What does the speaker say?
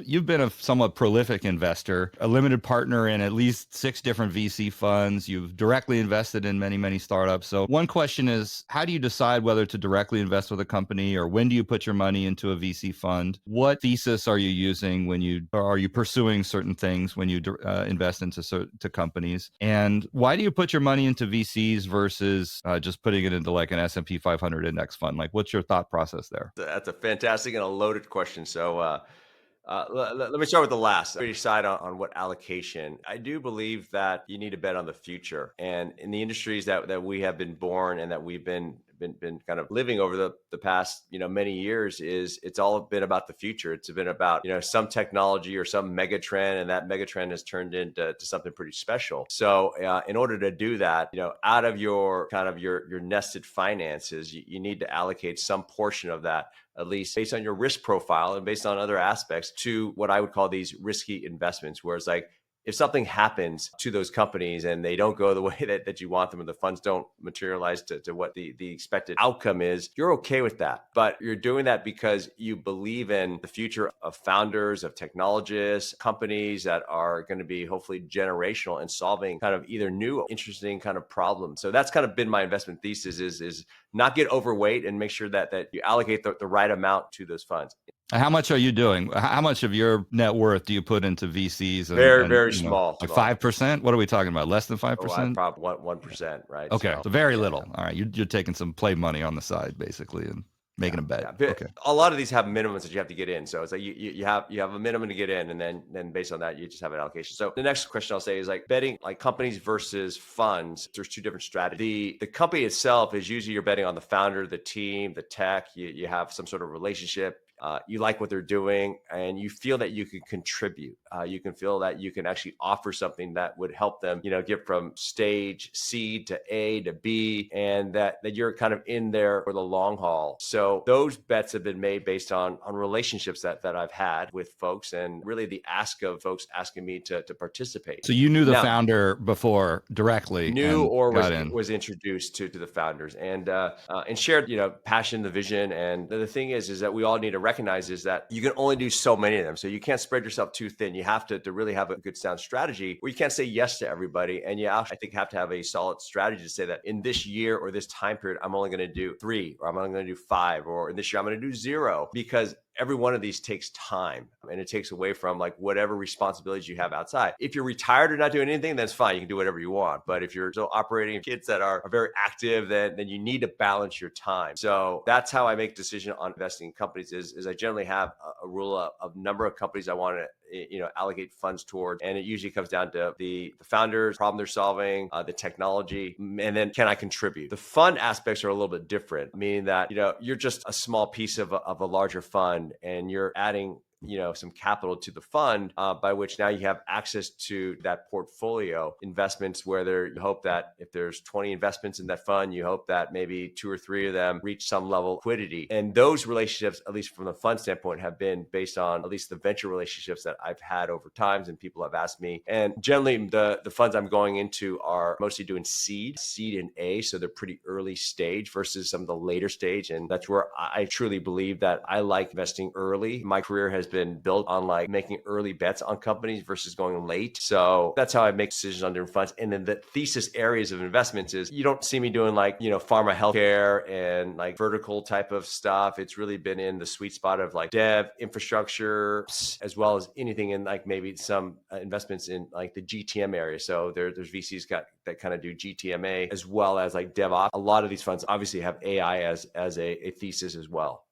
You've been a somewhat prolific investor, a limited partner in at least 6 different VC funds. You've directly invested in many, many startups. So one question is, how do you decide whether to directly invest with a company, or when do you put your money into a VC fund? What thesis are you using or are you pursuing certain things when you invest to companies? And why do you put your money into VCs versus just putting it into like an S&P 500 index fund? Like, what's your thought process there? That's a fantastic and a loaded question. Let me start with the last. I decide on what allocation. I do believe that you need to bet on the future, and in the industries that we have been born and that we've been kind of living over the past many years, is it's all been about the future. It's been about some technology or some mega trend, and that mega trend has turned into something pretty special. So in order to do that, out of your kind of your nested finances, you need to allocate some portion of that, at least based on your risk profile and based on other aspects, to what I would call these risky investments, where it's like, if something happens to those companies and they don't go the way that you want them, and the funds don't materialize to what the expected outcome is, you're okay with that. But you're doing that because you believe in the future of founders, of technologists, companies that are going to be hopefully generational and solving kind of either new, interesting kind of problems. So that's kind of been my investment thesis, is not get overweight and make sure that you allocate the right amount to those funds. How much are you doing? How much of your net worth do you put into VCs Very, and very small, like small. 5%? What are we talking about? Less than Oh, I 5%? probably 1%, right? Okay, So so very yeah. little. All right, you're taking some play money on the side basically and Yeah, making a bet. yeah. But Okay. a lot of these have minimums that you have to get in. So it's like you have a minimum to get in, and then based on that, you just have an allocation. So the next question I'll say is like betting like companies versus funds. There's two different strategies. The company itself is usually you're betting on the founder, the team, the tech. You have some sort of relationship. You like what they're doing, and you feel that you can contribute. You can feel that you can actually offer something that would help them, get from stage C to A to B, and that you're kind of in there for the long haul. So those bets have been made based on relationships that I've had with folks, and really the ask of folks asking me to participate. So you knew the Now, founder before directly knew and or got in. was introduced to the founders, and shared passion, the vision. And the thing is that we all need to recognize is that you can only do so many of them, so you can't spread yourself too thin. You have to really have a good sound strategy, where you can't say yes to everybody, and you actually, I think, have to have a solid strategy to say that in this year or this time period I'm only going to do 3, or I'm only going to do 5, or in this year I'm going to do 0, because every one of these takes time, and it takes away from like whatever responsibilities you have outside. If you're retired or not doing anything, that's fine. You can do whatever you want. But if you're still operating, kids that are very active, then you need to balance your time. So that's how I make a decision on investing in companies, is I generally have a rule of number of companies I want to allocate funds towards, and it usually comes down to the founders, problem they're solving, the technology, and then can I contribute. The fund aspects are a little bit different, meaning that you're just a small piece of a larger fund, and you're adding some capital to the fund, by which now you have access to that portfolio investments, where you hope that if there's 20 investments in that fund, you hope that maybe 2 or 3 of them reach some level of liquidity. And those relationships, at least from the fund standpoint, have been based on at least the venture relationships that I've had over times, and people have asked me. And generally the funds I'm going into are mostly doing seed and A, so they're pretty early stage versus some of the later stage. And that's where I truly believe that I like investing early. My career has been built on like making early bets on companies versus going late. So that's how I make decisions on different funds. And then the thesis areas of investments is, you don't see me doing like, pharma, healthcare, and like vertical type of stuff. It's really been in the sweet spot of like dev, infrastructure, as well as anything in like maybe some investments in like the GTM area. So there's VCs that kind of do GTMA, as well as like DevOps. A lot of these funds obviously have AI as a thesis as well.